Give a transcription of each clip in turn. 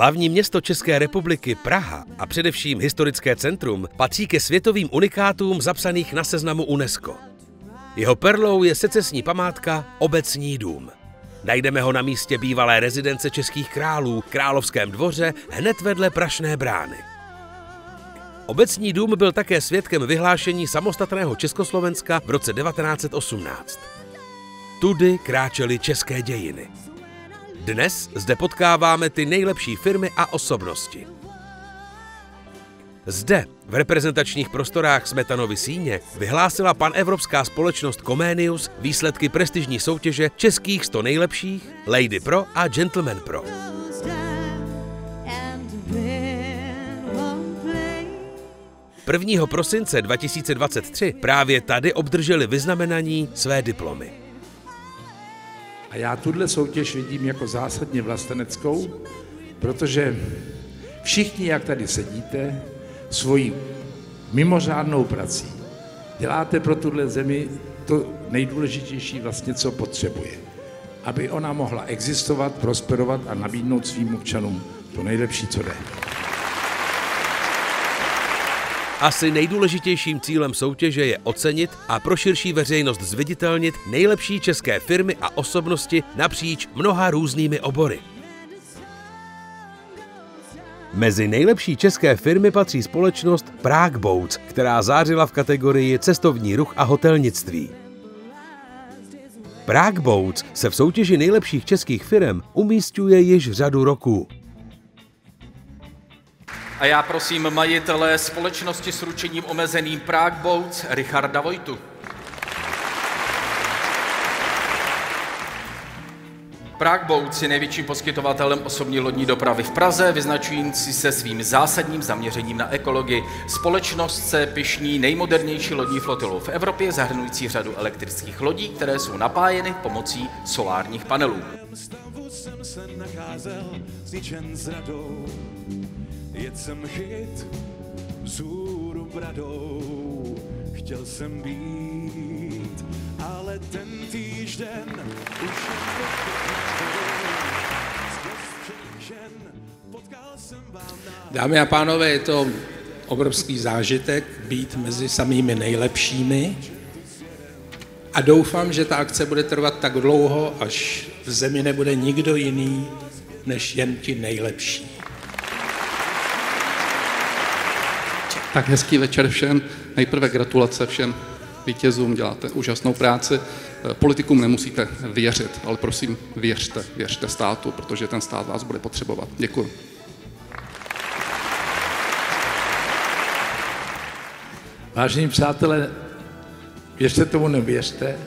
Hlavní město České republiky Praha a především historické centrum patří ke světovým unikátům zapsaných na seznamu UNESCO. Jeho perlou je secesní památka Obecní dům. Najdeme ho na místě bývalé rezidence českých králů, Královském dvoře, hned vedle Prašné brány. Obecní dům byl také svědkem vyhlášení samostatného Československa v roce 1918. Tudy kráčely české dějiny. Dnes zde potkáváme ty nejlepší firmy a osobnosti. Zde, v reprezentačních prostorách Smetanovy síně, vyhlásila panevropská společnost Comenius výsledky prestižní soutěže českých 100 nejlepších, Lady Pro a Gentleman Pro. 1. prosince 2023 právě tady obdrželi vyznamenaní své diplomy. A já tuhle soutěž vidím jako zásadně vlasteneckou, protože všichni, jak tady sedíte, svojí mimořádnou prací děláte pro tuhle zemi to nejdůležitější vlastně, co potřebuje. Aby ona mohla existovat, prosperovat a nabídnout svým občanům to nejlepší, co jde. Asi nejdůležitějším cílem soutěže je ocenit a pro širší veřejnost zviditelnit nejlepší české firmy a osobnosti napříč mnoha různými obory. Mezi nejlepší české firmy patří společnost Prague Boats, která zářila v kategorii cestovní ruch a hotelnictví. Prague Boats se v soutěži nejlepších českých firem umísťuje již řadu roků. A já prosím majitele společnosti s ručením omezeným Prague Boats Richarda Vojtu. Prague Boats je největším poskytovatelem osobní lodní dopravy v Praze, vyznačující se svým zásadním zaměřením na ekologii. Společnost se pyšní nejmodernější lodní flotilou v Evropě, zahrnující řadu elektrických lodí, které jsou napájeny pomocí solárních panelů. Jet jsem chyt vzhůru bradou, chtěl jsem být, ale ten týžden už Dámy a pánové, je to obrovský zážitek být mezi samými nejlepšími a doufám, že ta akce bude trvat tak dlouho, až v zemi nebude nikdo jiný než jen ti nejlepší. Tak hezký večer všem. Nejprve gratulace všem vítězům, děláte úžasnou práci. Politikům nemusíte věřit, ale prosím věřte státu, protože ten stát vás bude potřebovat. Děkuji. Vážení přátelé, věřte tomu, nevěřte,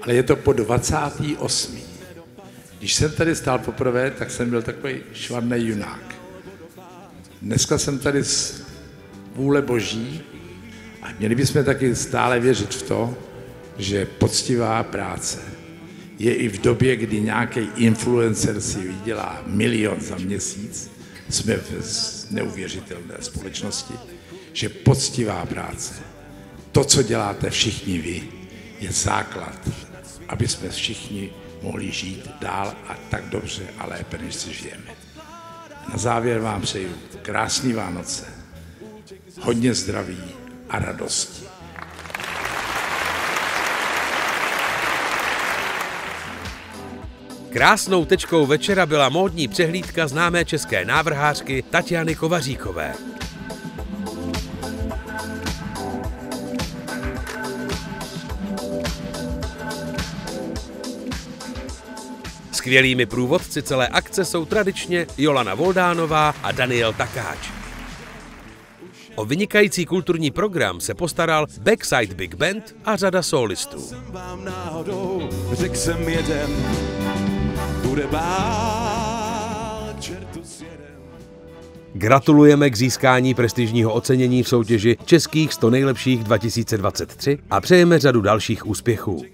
ale je to po 28. Když jsem tady stál poprvé, tak jsem byl takový švadnej junák. Dneska jsem tady z vůle Boží a měli bychom taky stále věřit v to, že poctivá práce je i v době, kdy nějaký influencer si vydělá 1 000 000 za měsíc, jsme v neuvěřitelné společnosti, že poctivá práce, to, co děláte všichni vy, je základ, aby jsme všichni mohli žít dál a tak dobře a lépe, než si žijeme. Na závěr vám přeju krásný Vánoce, hodně zdraví a radosti. Krásnou tečkou večera byla módní přehlídka známé české návrhářky Tatiany Kovaříkové. Skvělými průvodci celé akce jsou tradičně Jolana Voldánová a Daniel Takáč. O vynikající kulturní program se postaral Backside Big Band a řada solistů. Řekl jsem jeden, bude bál, čertu sjedem. Gratulujeme k získání prestižního ocenění v soutěži českých 100 nejlepších 2023 a přejeme řadu dalších úspěchů.